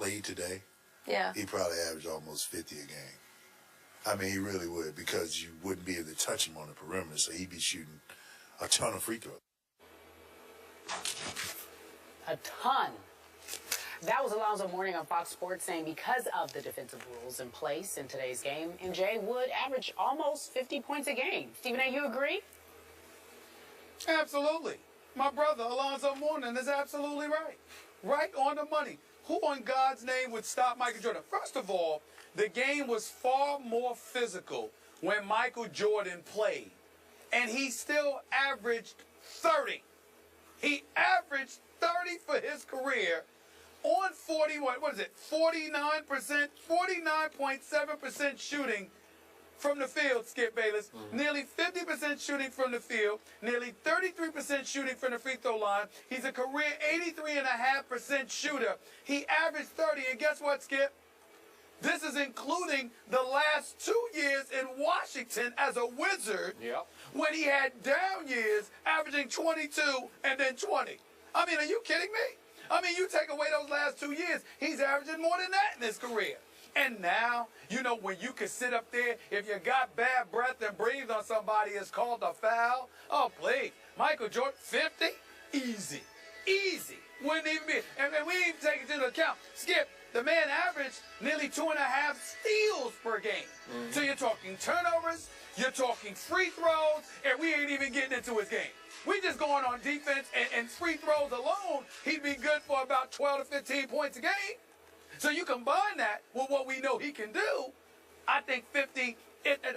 played today, Yeah. he'd probably average almost 50 a game. I mean, he really would, because you wouldn't be able to touch him on the perimeter, so he'd be shooting a ton of free throws. A ton. That was Alonzo Mourning on Fox Sports saying because of the defensive rules in place in today's game, MJ would average almost 50 points a game. Stephen A., you agree? Absolutely. My brother, Alonzo Mourning, is absolutely right. Right on the money. Who in God's name would stop Michael Jordan? First of all, the game was far more physical when Michael Jordan played. And he still averaged 30. He averaged 30 for his career on 49%, 49.7% shooting from the field, Skip Bayless. Nearly 50% shooting from the field, nearly 33% shooting from the free throw line. He's a career 83.5% shooter. He averaged 30, and guess what, Skip? This is including the last 2 years in Washington as a Wizard, when he had down years averaging 22 and then 20. I mean, are you kidding me? I mean, you take away those last 2 years, he's averaging more than that in his career. And now, you know, when you can sit up there, if you got bad breath and breathe on somebody, it's called a foul. Oh, please. Michael Jordan, 50? Easy. Easy. Wouldn't even be. And we ain't even take it into account. Skip, the man averaged nearly 2.5 steals per game. So you're talking turnovers, you're talking free throws, and we ain't even getting into his game. We just going on defense and free throws alone, he'd be good for about 12 to 15 points a game. So you combine that with what we know he can do, I think 50,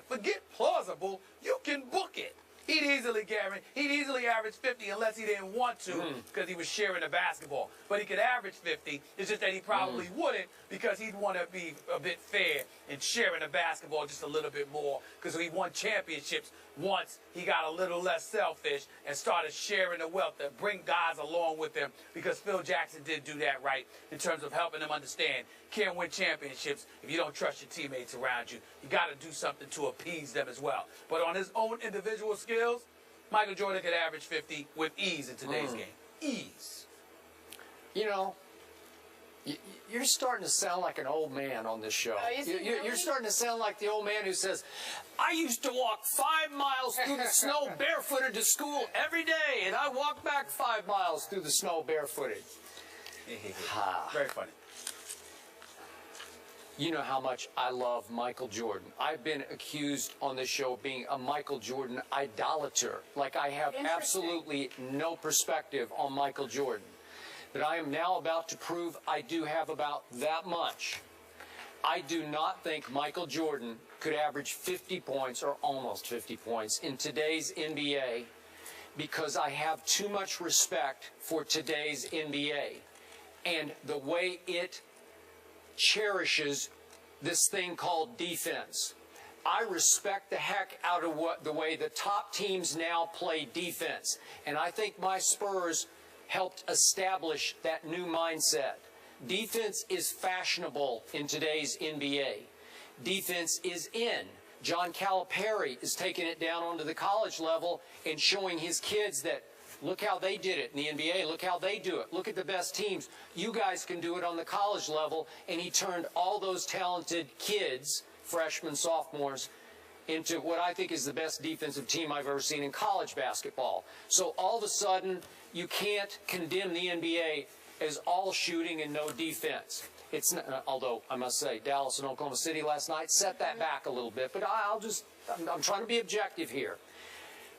forget plausible, you can book it. He'd easily average 50 unless he didn't want to because he was sharing the basketball. But he could average 50. It's just that he probably wouldn't because he'd want to be a bit fair in sharing the basketball just a little bit more because he won championships once he got a little less selfish and started sharing the wealth to bring guys along with him because Phil Jackson did do that right in terms of helping them understand can't win championships if you don't trust your teammates around you. You got to do something to appease them as well. But on his own individual skills, Michael Jordan could average 50 with ease in today's game. Ease. You know, you're starting to sound like an old man on this show. You're starting to sound like the old man who says, I used to walk 5 miles through the snow barefooted to school every day, and I walk back 5 miles through the snow barefooted. Very funny. You know how much I love Michael Jordan. I've been accused on this show of being a Michael Jordan idolater. Like I have absolutely no perspective on Michael Jordan. But I am now about to prove I do have about that much. I do not think Michael Jordan could average 50 points or almost 50 points in today's NBA because I have too much respect for today's NBA and the way it cherishes this thing called defense. I respect the heck out of the way the top teams now play defense. And I think my Spurs helped establish that new mindset. Defense is fashionable in today's NBA. Defense is in. John Calipari is taking it down onto the college level and showing his kids that look how they did it in the NBA. Look how they do it. Look at the best teams. You guys can do it on the college level. And he turned all those talented kids, freshmen, sophomores, into what I think is the best defensive team I've ever seen in college basketball. So all of a sudden, you can't condemn the NBA as all shooting and no defense. It's not, although I must say Dallas and Oklahoma City last night set that back a little bit. But I'm trying to be objective here.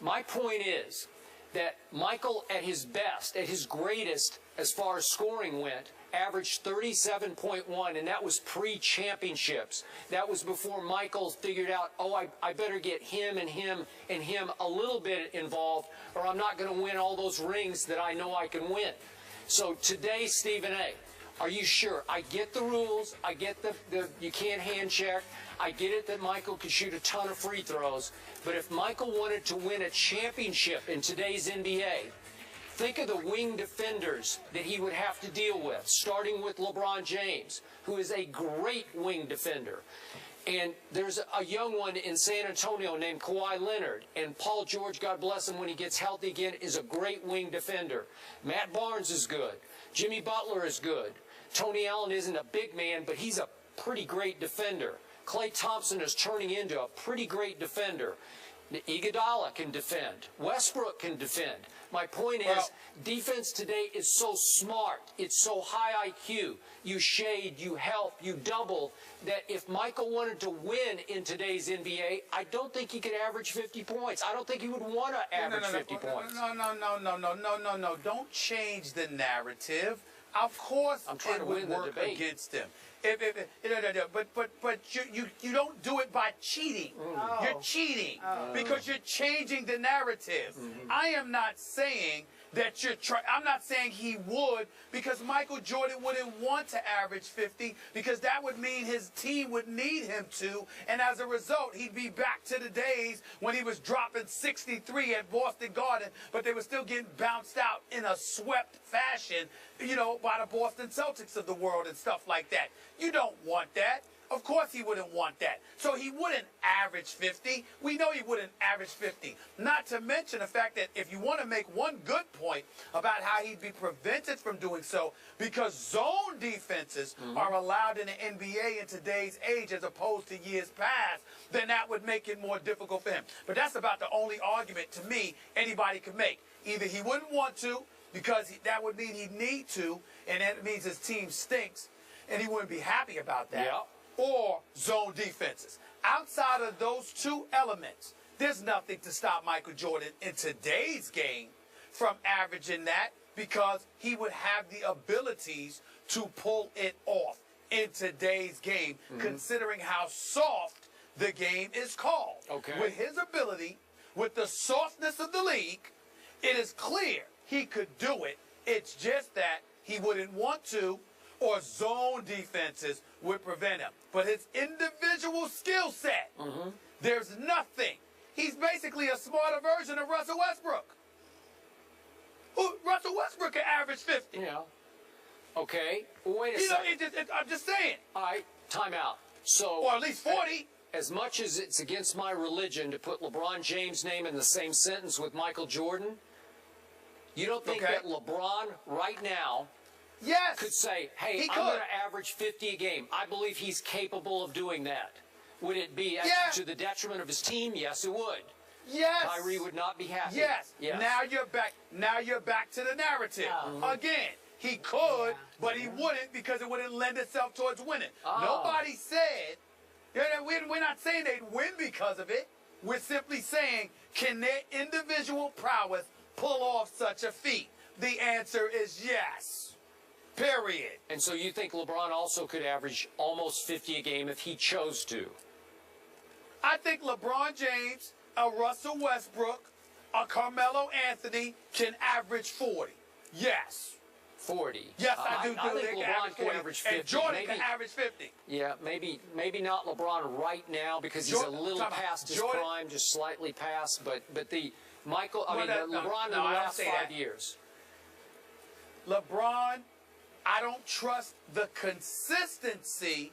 My point is that Michael at his best, at his greatest as far as scoring went, averaged 37.1, and that was pre-championships. That was before Michael figured out, oh, I better get him and him and him a little bit involved, or I'm not going to win all those rings that I know I can win. So today, Stephen A., are you sure? I get the rules. I get the you can't hand check. I get it that Michael could shoot a ton of free throws. But if Michael wanted to win a championship in today's NBA, think of the wing defenders that he would have to deal with, starting with LeBron James, who is a great wing defender. And there's a young one in San Antonio named Kawhi Leonard. And Paul George, God bless him, when he gets healthy again, is a great wing defender. Matt Barnes is good. Jimmy Butler is good. Tony Allen isn't a big man, but he's a pretty great defender. Klay Thompson is turning into a pretty great defender. Iguodala can defend. Westbrook can defend. My point is, defense today is so smart. It's so high IQ. You shade, you help, you double, that if Michael wanted to win in today's NBA, I don't think he could average 50 points. I don't think he would want to average 50 points. No. Don't change the narrative. Of course, I'm trying it to would win the work debate. against him. But you don't do it by cheating. You're cheating because you're changing the narrative. I am not saying that I'm not saying he would, because Michael Jordan wouldn't want to average 50, because that would mean his team would need him to, and as a result, he'd be back to the days when he was dropping 63 at Boston Garden, but they were still getting bounced out in a swept fashion, by the Boston Celtics of the world and stuff like that. You don't want that. Of course he wouldn't want that. So he wouldn't average 50. We know he wouldn't average 50. Not to mention the fact that if you want to make one good point about how he'd be prevented from doing so, because zone defenses are allowed in the NBA in today's age as opposed to years past, then that would make it more difficult for him. But that's about the only argument, to me, anybody could make. Either he wouldn't want to, because that would mean he'd need to, and that means his team stinks, and he wouldn't be happy about that. Yep. Or zone defenses. Outside of those two elements, there's nothing to stop Michael Jordan in today's game from averaging that, because he would have the abilities to pull it off in today's game, considering how soft the game is called. Okay. With his ability, with the softness of the league, it is clear he could do it. It's just that he wouldn't want to, or zone defenses would prevent him. But his individual skill set, there's nothing. He's basically a smarter version of Russell Westbrook. Russell Westbrook can average 50. Yeah. Okay. Wait a second. I'm just saying. All right. Time out. So, Or at least 40. as much as it's against my religion to put LeBron James' name in the same sentence with Michael Jordan, you don't think that LeBron right now Yes. could say, hey, He I'm could. going to average 50 a game? I believe he's capable of doing that. Would it be to the detriment of his team? Yes, it would. Yes. Kyrie would not be happy. Yes. Now you're back to the narrative. Again, he could, but he wouldn't, because it wouldn't lend itself towards winning. Nobody said, we're not saying they'd win because of it. We're simply saying, can their individual prowess pull off such a feat? The answer is yes. Period. And so you think LeBron also could average almost 50 a game if he chose to? I think LeBron James, a Russell Westbrook, a Carmelo Anthony can average 40. Yes. 40. Yes, I do. I think They LeBron can can average 50. And Jordan maybe, can average 50. Yeah, maybe not LeBron right now, because he's a little past his prime, just slightly past. But the Michael, LeBron in the last 5 years. LeBron, I don't trust the consistency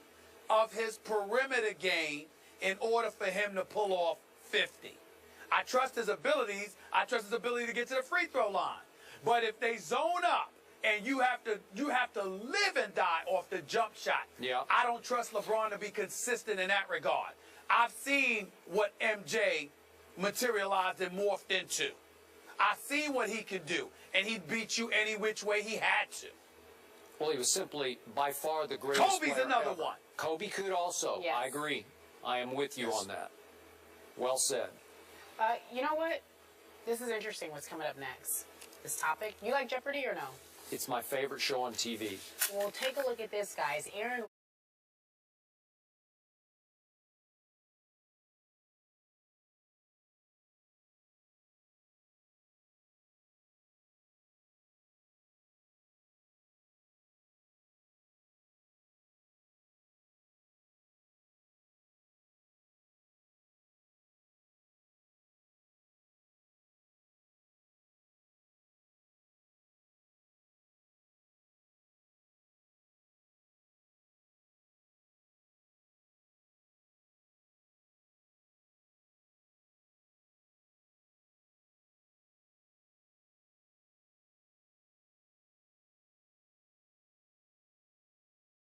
of his perimeter game in order for him to pull off 50. I trust his abilities. I trust his ability to get to the free throw line. But if they zone up and you have to live and die off the jump shot, I don't trust LeBron to be consistent in that regard. I've seen what MJ materialized and morphed into. I've seen what he could do, and he'd beat you any which way he had to. Well, he was simply by far the greatest Kobe's player another ever. one. Kobe could also. Yes. I agree. I am with you on that. Well said. You know what? This is interesting what's coming up next. This topic. You like Jeopardy or no? It's my favorite show on TV. Well, take a look at this, guys. Aaron